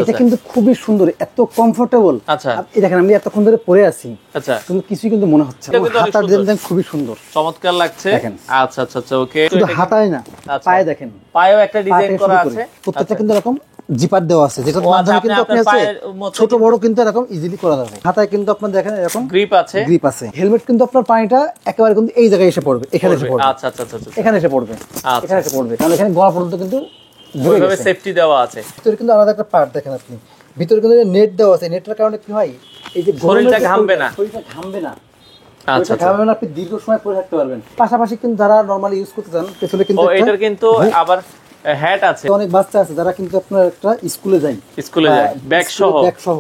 এটা কিন্তু খুবই সুন্দর, এত কমফোর্টেবল। আচ্ছা, এই দেখেন আমি এতক্ষণ ধরে পরে আছি, আচ্ছা, কিন্তু কিছুই কিন্তু মনে হচ্ছে না। হাতার ডিজাইন খুবই সুন্দর, চমৎকার লাগছে। দেখেন। আচ্ছা আচ্ছা আচ্ছা, ওকে। শুধু হাতায় না, পায়ে দেখেন, পায়েও একটা ডিজাইন করা আছে। প্রত্যেকটা কিন্তু এরকম জিপার দেওয়া আছে, যেটার মাধ্যমে কিন্তু আপনি আছে ছোট বড় কিন্তু এরকম ইজিলি করা যাবে। হাতায় কিন্তু আপনার দেখেন এরকম গ্রিপ আছে, গ্রিপ আছে। হেলমেট কিন্তু আপনার পানিটা একেবারে কিন্তু এই জায়গায় এসে পড়বে, এখানে এসে পড়বে। আচ্ছা আচ্ছা আচ্ছা, এখানে এসে পড়বে, এখানে এসে পড়বে, কারণ এখানে গলা পর্যন্ত কিন্তু ওইভাবে সেফটি দেওয়া আছে। ভিতরে কিন্তু আলাদা একটা পার্ট দেখেন আপনি, ভিতরে কিন্তু নেট দেওয়া আছে। নেটের কারণে কি হয়, এই যে শরীরটা ঘামবে না, শরীরটা ঘামবে না। আচ্ছা, ঘামবে না, আপনি দীর্ঘ সময় পরে থাকতে পারবেন। পাশাপাশি কিন্তু যারা নরমালি ইউজ করতে চান, পেছনে কিন্তু এটার কিন্তু আবার হ্যাট আছে। অনেক বাচ্চা আছে যারা কিন্তু আপনার একটা স্কুলে যায়, ব্যাগ সহ।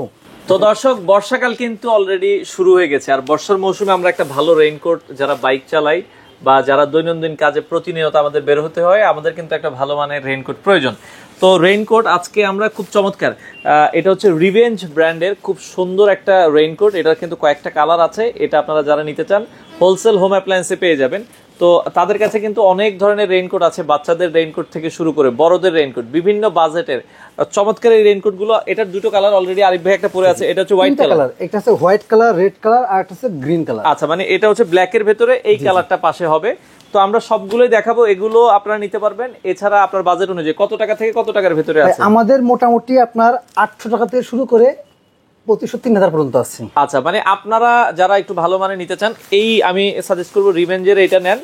তো দর্শক, বর্ষাকাল কিন্তু অলরেডি শুরু হয়ে গেছে, আর বর্ষার মৌসুমে আমরা একটা ভালো রেইনকোট, যারা বাইক চালাই বা যারা দৈনন্দিন কাজে প্রতিনিয়ত আমাদের বের হতে হয়, আমাদের কিন্তু একটা ভালো মানের রেইনকোট প্রয়োজন। তো রেইনকোট আজকে আমরা খুব চমৎকার, এটা হচ্ছে রিভেঞ্জ ব্র্যান্ডের খুব সুন্দর একটা রেইনকোট। এটার কিন্তু কয়েকটা কালার আছে। এটা আপনারা যারা নিতে চান হোলসেল হোম অ্যাপ্লায়েন্সে পেয়ে যাবেন। তো তাদের কাছে কিন্তু অনেক ধরনের রেইনকোট আছে, বাচ্চাদের রেইনকোট থেকে শুরু করে বড়দের রেইনকোট, বিভিন্ন বাজেটের চমৎকার এই রেইনকোট গুলো। এটার দুটো কালার অলরেডি আরিফ ভাই একটা পরে আছে, এটা হচ্ছে হোয়াইট কালার, এটা হচ্ছে হোয়াইট কালার, রেড কালার, আর একটা হচ্ছে গ্রিন কালার। আচ্ছা, মানে এটা হচ্ছে ব্ল্যাক এর ভেতরে এই কালারটা পাশে হবে। তো আমরা সবগুলোই দেখাবো, এগুলো আপনারা নিতে পারবেন। এছাড়া আপনার বাজেট অনুযায়ী কত টাকা থেকে কত টাকার ভেতরে আছে? আমাদের মোটামুটি আপনার 800 টাকা থেকে শুরু করে 2500-3000 পর্যন্ত আছে। আচ্ছা, মানে আপনারা যারা একটু ভালো মানে নিতে চান, এই আমি সাজেস্ট করবো রিভেঞ্জের এটা নেন।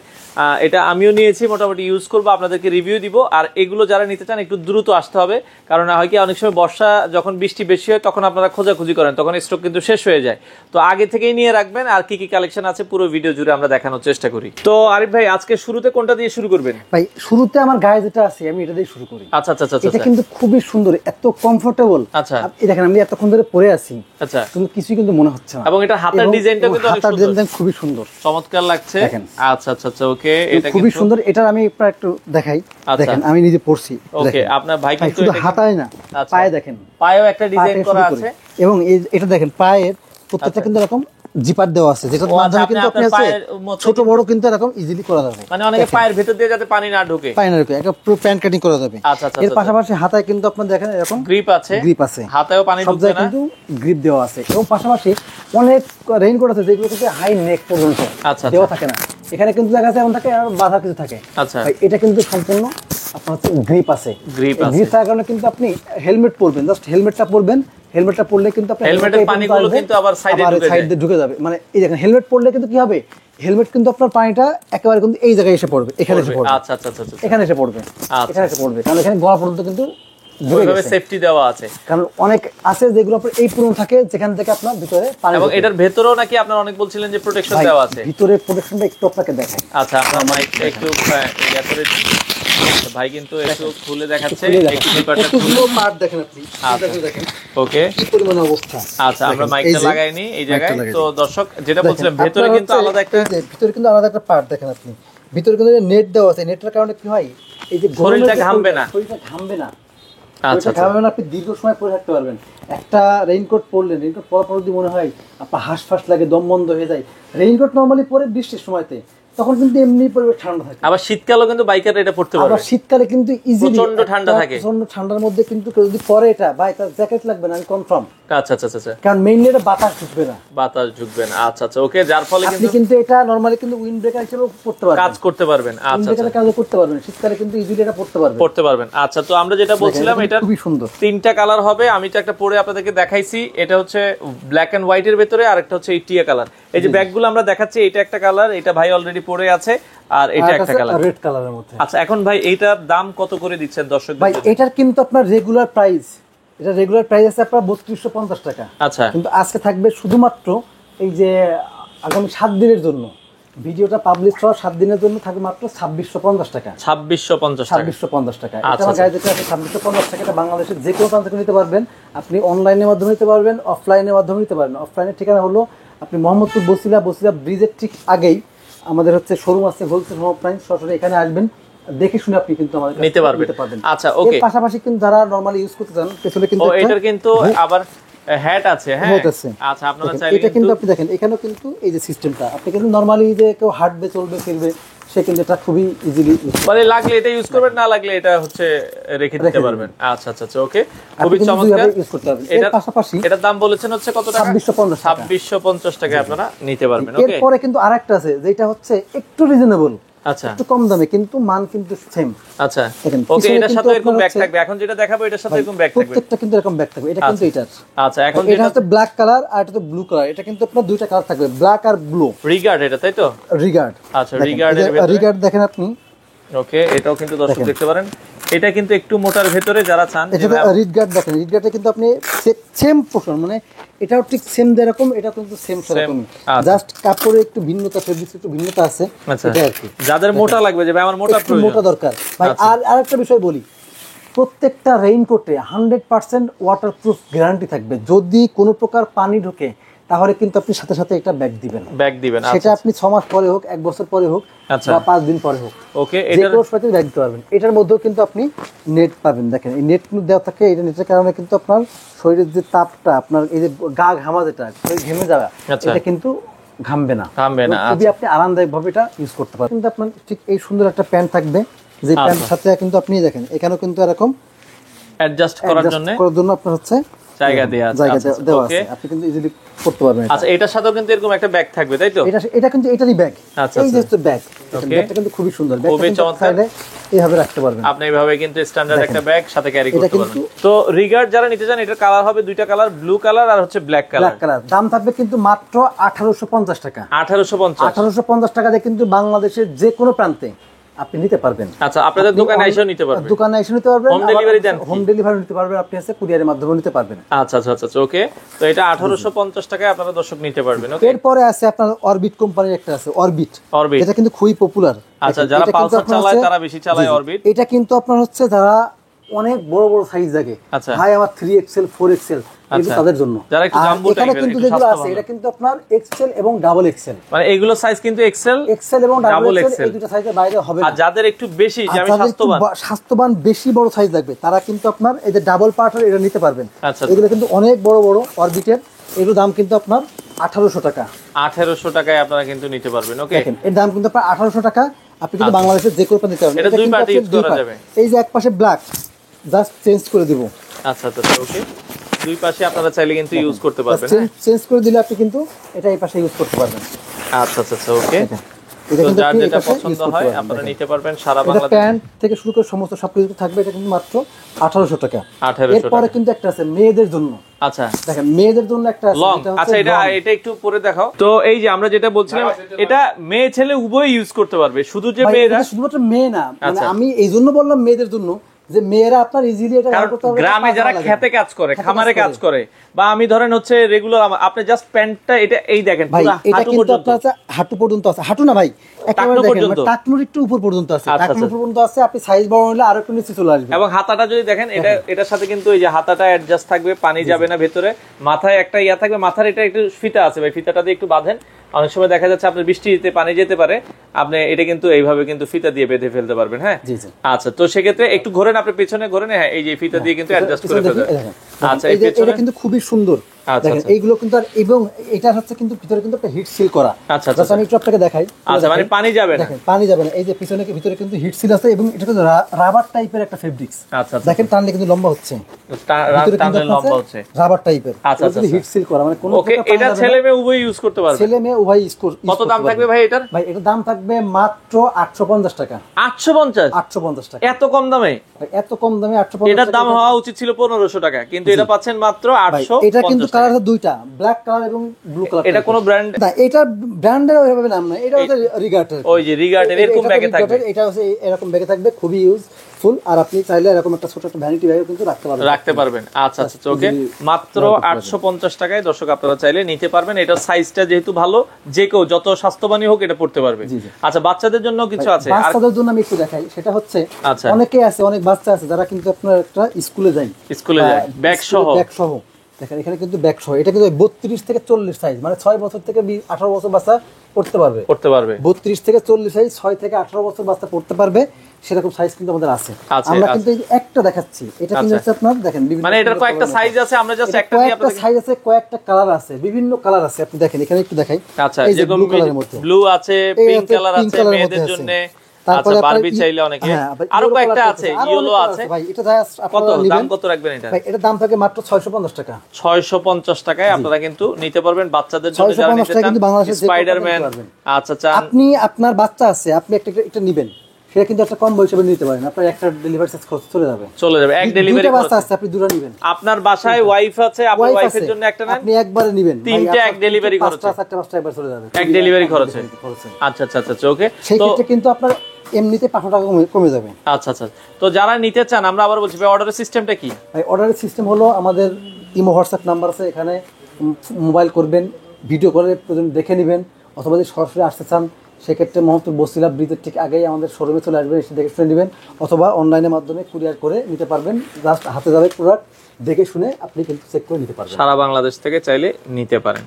এটা আমিও নিয়েছি, মোটামুটি ইউজ করবো, আপনাদেরকে রিভিউ দিব। আর এগুলো যারা নিতে চান একটু দ্রুত আসতে হবে, কারণ হয় কি অনেক সময় বর্ষা যখন বৃষ্টি বেশি হয় তখন আপনারা খোঁজাখুঁজি করেন, তখন স্টক কিন্তু শেষ হয়ে যায়। তো আগে থেকেই নিয়ে রাখবেন। আর কি কি কালেকশন আছে পুরো ভিডিও জুড়ে আমরা দেখানোর চেষ্টা করি। তো আরিফ ভাই, আজকে শুরুতে কোনটা দিয়ে শুরু করবেন? ভাই শুরুতে আমার গায়ে যেটা আছে আমি এটা দিয়ে শুরু করি। আচ্ছা আচ্ছা আচ্ছা, এটা কিন্তু খুবই সুন্দর, এত কমফোর্টেবল। আচ্ছা, এই দেখেন আমি এতক্ষণ ধরে পরে আছি, আচ্ছা, কিন্তু কিছুই কিন্তু মনে হচ্ছে না। এবং এটা হাতের ডিজাইনটা কিন্তু অনেক সুন্দর, ডিজাইন খুবই সুন্দর, চমৎকার লাগছে। আচ্ছা আচ্ছা আচ্ছা, ওকে। এটা খুবই সুন্দর। এটা আমি একটু দেখাই, দেখেন আমি নিজে পড়ছি। ওকে, আপনার ভাই কিন্তু এটা হাতায় না, পায়ে দেখেন, পায়েও একটা ডিজাইন করা আছে। এবং এটা দেখেন পায়ের প্রত্যেকটা কিন্তু এরকম জিপার দেওয়া আছে, যেটার মাধ্যমে কিন্তু আপনি আছে ছোট বড় কিন্তু এরকম ইজিলি করা যাবে। মানে অনেকে পায়ের ভিতর দিয়ে যাতে পানি না ঢোকে, একটা পুরো প্যান্ট কাটিং করা যাবে। আচ্ছা আচ্ছা, এর পাশাপাশি হাতায় কিন্তু আপনার দেখেন এরকম গ্রিপ আছে, হাতেও পানি ঢুকবে না, কিন্তু গ্রিপ দেওয়া আছে। এবং পাশাপাশি অনেক রেইনকোট আছে যেগুলো কিন্তু হাই নেক পর্যন্ত দেওয়া থাকে না, এখানে কিন্তু দেখা যাচ্ছে এমন থাকে আর বাধা কিছু থাকে। আচ্ছা, এটা কিন্তু সম্পূর্ণ আপনার গ্রিপ আছে। গ্রিপ থাকার কারণে কিন্তু আপনি হেলমেট পরবেন, জাস্ট হেলমেটটা পরবেন, হেলমেটটা পরলে কিন্তু আপনার হেলমেটের পানিগুলো কিন্তু আবার সাইডে ঢুকে যাবে। মানে এই দেখেন হেলমেট পরলে কিন্তু কি হবে, হেলমেট কিন্তু আপনার পানিটা একেবারে কিন্তু এই জায়গায় এসে পড়বে, এখানে এসে পড়বে। আচ্ছা আচ্ছা আচ্ছা, এখানে এসে পড়বে, এখানে এসে পড়বে, কারণ এখানে গলা পর্যন্ত কিন্তু ওইভাবে সেফটি দেওয়া আছে। কারণ অনেক আছে যেগুলো আপনার এই পুরো থাকে, যেখান থেকে আপনার ভিতরে পানি, এবং এটার ভেতরেও নাকি আপনারা অনেক বলছিলেন যে প্রোটেকশন দেওয়া আছে। ভিতরে প্রোটেকশনটা একটু আপনাকে দেখাই। আচ্ছা, আপনার মাইকটা একটু ভাই কিন্তু একটু খুলে দেখাচ্ছে, একটু পার্ট দেখেন আপনি, দেখেন ওকে কি পরিমাণ অবস্থা। আচ্ছা, আমরা মাইকটা লাগাইনি এই জায়গায়। তো দর্শক যেটা বলছিলাম, ভেতরে কিন্তু আলাদা একটা পার্ট দেখেন আপনি, ভিতরে কিন্তু নেট দেওয়া আছে। নেটের কারণে কি হয়, এই যে শরীরটা ঘামবে না, আচ্ছা, আপনি দীর্ঘ সময় পরে থাকতে পারবেন। একটা রেইনকোট পরলেন, রেইনকোট পরার পর যদি মনে হয় আপনার হাঁসফাঁস লাগে, দম বন্ধ হয়ে যায়, রেইনকোট নরমালি পরে বৃষ্টির সময়তে, তখন কিন্তু এমনি পরিবেশ ঠান্ডা থাকে। আবার শীতকালেও কিন্তু বাইকার এটা পড়তে পারবে। আবার শীতকালে কিন্তু ইজিলি প্রচন্ড ঠান্ডা থাকে, প্রচন্ড ঠান্ডার মধ্যে কিন্তু কেউ যদি পরে এটা বাইকার জ্যাকেট লাগবে না, আমি কনফার্ম। আচ্ছা আচ্ছা আচ্ছা, কারণ মেইনলি এটা বাতাস ঢুকবে না, আচ্ছা আচ্ছা, ওকে। যার ফলে আপনি কিন্তু এটা নরমালি কিন্তু উইন্ড ব্রেকার হিসেবে পড়তে পারবেন, কাজ করতে পারবেন। আচ্ছা আচ্ছা, কাজ করতে পারবেন, শীতকালে কিন্তু ইজিলি এটা পড়তে পারবেন। আচ্ছা, তো আমরা যেটা বলছিলাম, এটা খুবই সুন্দর, তিনটা কালার হবে। আমি তো একটা পরে আপনাদেরকে দেখাইছি, এটা হচ্ছে ব্ল্যাক এন্ড হোয়াইট এর ভেতরে, আর একটা হচ্ছে এই টিয়া কালার। এই যে ব্যাগগুলো আমরা দেখাচ্ছি, এটা একটা কালার, এটা ভাই অলরেডি পরে আছে, আর এটা একটা কালার রেড কালারের মধ্যে। আচ্ছা, এখন ভাই এইটার দাম কত করে দিচ্ছেন দর্শকদের? ভাই এটার কিন্তু আপনার রেগুলার প্রাইস, এটা রেগুলার প্রাইস আছে আপনার 3250 টাকা। আচ্ছা, কিন্তু আজকে থাকবে শুধুমাত্র এই যে আগামী 7 দিনের জন্য, ভিডিওটা পাবলিশ হওয়ার 7 দিনের জন্য থাকবে মাত্র 2650 টাকা। 2650 টাকা। এটা আমার গায়ে যেটা আছে 2650 টাকা, এটা বাংলাদেশের যে কোনো প্রান্ত থেকে নিতে পারবেন। আপনি অনলাইনের মাধ্যমে নিতে পারবেন, অফলাইনের মাধ্যমে নিতে পারবেন। অফলাইনের ঠিকানা হলো আপনি মোহাম্মদপুর বসিলা ব্রিজের ঠিক আগেই আমাদের হচ্ছে শোরুম আছে, হোলসেল হোম অফলাইন। সরাসরি এখানে আসবেন, দেখে শুনে আপনি কিন্তু আমাদের নিতে পারবেন। আচ্ছা, ওকে। এর পাশাপাশি কিন্তু যারা নরমালি ইউজ করতে চান, পেছনে কিন্তু এটার কিন্তু আবার হ্যাট আছে। হ্যাঁ, আচ্ছা, আপনারা চাইলে এটা কিন্তু আপনি দেখেন, এখানেও কিন্তু এই যে সিস্টেমটা, আপনি কিন্তু নরমালি যে কেউ হাঁটবে, চলবে, ফিরবে, সে কিন্তু এটা খুবই ইজিলি মানে লাগলে এটা ইউজ করবেন, না লাগলে এটা হচ্ছে রেখে দিতে পারবেন। আচ্ছা আচ্ছা আচ্ছা, ওকে, খুবই চমৎকার। ইউজ করতে পারবেন। এর পাশাপাশি এটার দাম বলেছেন হচ্ছে কত টাকা? 2650 টাকায় আপনারা নিতে পারবেন। ওকে, এরপরে কিন্তু আরেকটা আছে যেটা হচ্ছে একটু রিজনেবল, আচ্ছা একটু কম দামে কিন্তু মান কিন্তু সেম। আচ্ছা, ওকে, এটার সাথে এরকম ব্যাগ থাকবে। এখন যেটা দেখাবো এটার সাথে এরকম ব্যাগ থাকবে, প্রত্যেকটা কিন্তু এরকম ব্যাগ থাকবে। এটা কিন্তু এটার। আচ্ছা, এখন এটা হচ্ছে ব্ল্যাক কালার আর এটা তো ব্লু কালার। এটা কিন্তু আপনার দুইটা কালার থাকবে, ব্ল্যাক আর ব্লু। রিগার্ড এটা, তাই তো? রিগার্ড। আচ্ছা, রিগার্ডের ভিতরে রিগার্ড দেখেন আপনি। ওকে, এটাও কিন্তু দর্শক দেখতে পারেন। এটা কিন্তু একটু মোটার ভিতরে যারা চান, এটা রিগার্ড দেখেন। রিগার্ডে কিন্তু আপনি সেম পোর্শন, মানে এটাও ঠিক সেম যেরকম, এটা কিন্তু সেম সেরকম, জাস্ট কাপড়ে একটু ভিন্নতা, ফেব্রিক্স একটু ভিন্নতা আছে। এটা আর কি। যাদের মোটা লাগবে, যে ভাই আমার মোটা প্রয়োজন, মোটা দরকার ভাই। আর আরেকটা বিষয় বলি, প্রত্যেকটা রেইনকোটে 100% ওয়াটারপ্রুফ গ্যারান্টি থাকবে। যদি কোনো প্রকার পানি ঢোকে তাহলে কিন্তু আপনি সাথে সাথে একটা ব্যাগ দিবেন। সেটা আপনি 6 মাস পরে হোক, 1 বছর পরে হোক, বা 5 দিন পরে হোক। ওকে, এটার সাথে ব্যাগ দিতে পারবেন। এটার মধ্যেও কিন্তু আপনি নেট পাবেন। দেখেন এই নেট দেওয়া থাকে। এই নেটের কারণে কিন্তু আপনার শরীরের যে তাপটা, আপনার এই যে গা ঘামা, যেটা ঘেমে যাওয়া, এটা কিন্তু ঘামবে না। খুবই আপনি আরামদায়ক ভাবে এটা ইউজ করতে পারবেন। কিন্তু আপনার ঠিক এই সুন্দর একটা প্যান্ট থাকবে, যে প্যান্টের সাথে কিন্তু আপনি দেখেন এখানেও কিন্তু এরকম অ্যাডজাস্ট করার জন্য আপনার হচ্ছে জায়গা দেওয়া আছে। আপনি কিন্তু ইজিলি করতে পারবেন। আচ্ছা, এটার সাথেও কিন্তু এরকম একটা ব্যাগ থাকবে, তাই তো? এটা কিন্তু এটারই ব্যাগ। এই যে হচ্ছে ব্যাগ, ব্যাগটা কিন্তু খুবই সুন্দর। খুবই চমৎকার। এইভাবে রাখতে পারবেন আপনি, এইভাবে কিন্তু স্ট্যান্ডার্ড একটা ব্যাগ সাথে ক্যারি করতে পারবেন। তো রিগার্ড যারা নিতে চান, এটার কালার হবে দুইটা কালার, ব্লু কালার আর হচ্ছে ব্ল্যাক কালার। দাম থাকবে কিন্তু মাত্র 1850 টাকা। 1850 টাকা দিয়ে কিন্তু বাংলাদেশের যে কোনো প্রান্তে আপনি নিতে পারবেন। আচ্ছা, আপনাদের দোকানে এসেও নিতে পারবেন। দোকানে এসে নিতে পারবেন। হোম ডেলিভারি দেন? হোম ডেলিভারি নিতে পারবেন, আপনি আছে কুরিয়ারের মাধ্যমে নিতে পারবেন। আচ্ছা আচ্ছা আচ্ছা, ওকে। তো এটা 1850 টাকায় আপনারা দর্শক নিতে পারবেন। ওকে, এরপরে আছে আপনার অরবিট কোম্পানির একটা আছে, অরবিট। এটা কিন্তু খুবই পপুলার। আচ্ছা, যারা পালসার চালায় তারা বেশি চালায় অরবিট। এটা কিন্তু আপনার হচ্ছে যারা অনেক বড় বড় সাইজ লাগে, ভাই আমার 3XL 4XL, এগুলো তাদের জন্য। যারা একটু জাম্বো টাইপের, কিন্তু যেগুলো আছে এটা কিন্তু আপনার XL এবং ডাবল XL, মানে এগুলো সাইজ কিন্তু XL এবং ডাবল XL, এই দুটো সাইজের বাইরে হবে না। আর যাদের একটু বেশি, যে আমি স্বাস্থ্যবান বেশি বড় সাইজ লাগবে, তারা কিন্তু আপনার এই যে ডাবল পার্টার এটা নিতে পারবেন। আচ্ছা, এগুলো কিন্তু অনেক বড় বড় অরবিটের। এগুলোর দাম কিন্তু আপনার 1800 টাকা। 1800 টাকায় আপনারা কিন্তু নিতে পারবেন। ওকে, দেখেন এর দাম কিন্তু আপনার 1800 টাকা। আপনি কিন্তু বাংলাদেশের যে কোনো প্রান্তে নিতে পারবেন। এটা দুই পার্টি ইউজ করা যাবে। এই যে এক পাশে ব্ল্যাক, জাস্ট চেঞ্জ করে দিব। আচ্ছা আচ্ছা, ওকে, দুই পাশে আপনারা চাইলে কিন্তু ইউজ করতে পারবেন। চেঞ্জ করে দিলে আপনি কিন্তু এটা এই পাশে ইউজ করতে পারবেন। আচ্ছা আচ্ছা আচ্ছা, ওকে। তো যার যেটা পছন্দ হয় আপনারা নিতে পারবেন। সারা বাংলাদেশ প্যান্ট থেকে শুরু করে সমস্ত সবকিছু থাকবে। এটা কিন্তু মাত্র 1800 টাকা। এরপরে কিন্তু একটা আছে মেয়েদের জন্য। আচ্ছা, দেখেন মেয়েদের জন্য একটা আছে, লং। আচ্ছা, এটা একটু পরে দেখাও। তো এই যে আমরা যেটা বলছিলাম, এটা মেয়ে ছেলে উভয় ইউজ করতে পারবে, শুধু যে মেয়েরা, শুধুমাত্র মেয়ে না, মানে আমি এই জন্য বললাম মেয়েদের জন্য, যে মেয়েরা আপনার ইজিলি এটা করতে পারবে। গ্রামে যারা খেতে কাজ করে, খামারে কাজ করে, বা আমি ধরেন হচ্ছে রেগুলার, আপনি জাস্ট প্যান্টটা এটা এই দেখেন পুরো হাঁটু পর্যন্ত, হাঁটু পর্যন্ত আছে। হাঁটু না ভাই, একেবারে দেখেন টাকনুর একটু উপর পর্যন্ত আছে। টাকনুর উপর পর্যন্ত আছে। আপনি সাইজ বড় হলে আরো একটু নিচে চলে আসবে। এবং হাতাটা যদি দেখেন, এটার সাথে কিন্তু এই যে হাতাটা অ্যাডজাস্ট থাকবে, পানি যাবে না ভেতরে। মাথায় একটা ইয়া থাকবে, মাথার এটা একটু ফিতা আছে ভাই, ফিতাটা দিয়ে একটু বাঁধেন। অনেক সময় দেখা যাচ্ছে আপনার বৃষ্টিতে পানি যেতে পারে, আপনি এটা কিন্তু এইভাবে কিন্তু ফিতা দিয়ে বেঁধে ফেলতে পারবেন। হ্যাঁ, আচ্ছা, তো সেক্ষেত্রে একটু ঘোরেন, আপনি পেছনে ঘোরেন। হ্যাঁ, এই যে ফিতা দিয়ে কিন্তু অ্যাডজাস্ট করে ফেলতে। আচ্ছা, এটা কিন্তু খুবই সুন্দর। দেখেন এইগুলো কিন্তু, এবং এটা হচ্ছে কিন্তু ভিতরে কিন্তু একটা হিট সিল করা। আচ্ছা আচ্ছা, আমি একটু আপনাকে দেখাই। আচ্ছা, মানে পানি যাবে না। দেখেন পানি যাবে না। এই যে পিছনে ভিতরে কিন্তু হিট সিল আছে, এবং এটা কিন্তু রাবার টাইপের একটা ফেব্রিক্স। আচ্ছা, দেখেন টানলে কিন্তু লম্বা হচ্ছে, লম্বা হচ্ছে, রাবার টাইপের। আচ্ছা, হিট সিল করা, মানে কোনো ওকে। এটা ছেলে মেয়ে উভয় ইউজ করতে পারবে। ছেলে মেয়ে উভয় ইউজ করতে। কত দাম থাকবে ভাই এটার? ভাই এটার দাম থাকবে মাত্র 850 টাকা। 850 টাকা? এত কম দামে? এত কম দামে 850 টাকা। এটার দাম হওয়া উচিত ছিল 1500 টাকা, কিন্তু এটা পাচ্ছেন মাত্র 850 টাকা। এটা কিন্তু কালার আছে দুইটা, ব্ল্যাক কালার এবং ব্লু কালার। এটা কোন ব্র্যান্ড? না, এটা ব্র্যান্ডের ওইভাবে নাম না। এটা হচ্ছে রিগার্ডের। ওই যে রিগার্ডের এরকম ব্যাগে থাকবে। এটা হচ্ছে এরকম ব্যাগে থাকবে, খুবই ইউজফুল। আর আপনি চাইলে এরকম একটা ছোট একটা ভ্যানিটি ব্যাগও কিন্তু রাখতে পারবেন। আচ্ছা আচ্ছা, ওকে। মাত্র 850 টাকায় দর্শক আপনারা চাইলে নিতে পারবেন। এটার সাইজটা যেহেতু ভালো, যে কেউ যত স্বাস্থ্যবানই হোক এটা পড়তে পারবে। আচ্ছা, বাচ্চাদের জন্য কিছু আছে? বাচ্চাদের জন্য আমি একটু দেখাই। সেটা হচ্ছে অনেকে আছে, অনেক বাচ্চা আছে যারা কিন্তু আপনার একটা স্কুলে যায়, ব্যাগ সহ। দেখেন এখানে কিন্তু ব্যাগ সহ। এটা কিন্তু 32 থেকে 40 সাইজ, মানে 6 বছর থেকে 18 বছর বাচ্চা পড়তে পারবে। 32 থেকে 40 সাইজ, 6 থেকে 18 বছর বাচ্চা পড়তে পারবে। সেরকম সাইজ কিন্তু আমাদের আছে। আছে, আমরা কিন্তু এই একটা দেখাচ্ছি, এটা কিন্তু হচ্ছে আপনার দেখেন বিভিন্ন মানে এটার কয়েকটা সাইজ আছে, আমরা জাস্ট একটা দিয়ে কয়েকটা সাইজ আছে, কয়েকটা কালার আছে, বিভিন্ন কালার আছে। আপনি দেখেন এখানে একটু দেখাই। আচ্ছা, এই যে যেরকম ব্লু কালারের মধ্যে ব্লু আছে, পিঙ্ক কালার আছে মেয়েদের জন্য, তারপরে আচ্ছা বারবি চাইলে অনেকে, আরো কয়েকটা আছে, ইয়েলো আছে ভাই। এটা দাম কত, দাম কত রাখবেন এটা? ভাই এটা দাম থাকে মাত্র 650 টাকা। 650 টাকায় আপনারা কিন্তু নিতে পারবেন বাচ্চাদের জন্য, যারা নিতে চান স্পাইডারম্যান। আচ্ছা আচ্ছা, আপনি আপনার বাচ্চা আছে, আপনি একটা নেবেন, সেটা কিন্তু একটা কম্বো হিসেবে নিতে পারেন। আপনার একটা ডেলিভারি চার্জ খরচ চলে যাবে। এক ডেলিভারি খরচ বাচ্চা আছে, আপনি দুটো নেবেন। আপনার বাসায় ওয়াইফ আছে, আপনার ওয়াইফের জন্য একটা নেন, আপনি একবারে নেবেন, তিনটা এক ডেলিভারি খরচ, পাঁচটা একবার চলে যাবে এক ডেলিভারি খরচে। আচ্ছা আচ্ছা আচ্ছা, ওকে। সেই ক্ষেত্রে কিন্তু আপনার এমনিতে 500 টাকা কমে যাবে। আচ্ছা আচ্ছা, তো যারা নিতে চান, আমরা আবার বলছি ভাই অর্ডারের সিস্টেমটা কি? ভাই অর্ডারের সিস্টেম হলো, আমাদের ইমো হোয়াটসঅ্যাপ নাম্বার আছে, এখানে মোবাইল করবেন, ভিডিও করে প্রয়োজন দেখে নেবেন, অথবা যদি সরাসরি আসতে চান সেক্ষেত্রে মোহাম্মদপুর বসিলা ব্রিজের ঠিক আগেই আমাদের শোরুমে চলে আসবেন, এসে দেখে শুনে নেবেন, অথবা অনলাইনের মাধ্যমে কুরিয়ার করে নিতে পারবেন। জাস্ট হাতে যাবে প্রোডাক্ট, দেখে শুনে আপনি কিন্তু চেক করে নিতে পারবেন। সারা বাংলাদেশ থেকে চাইলে নিতে পারেন।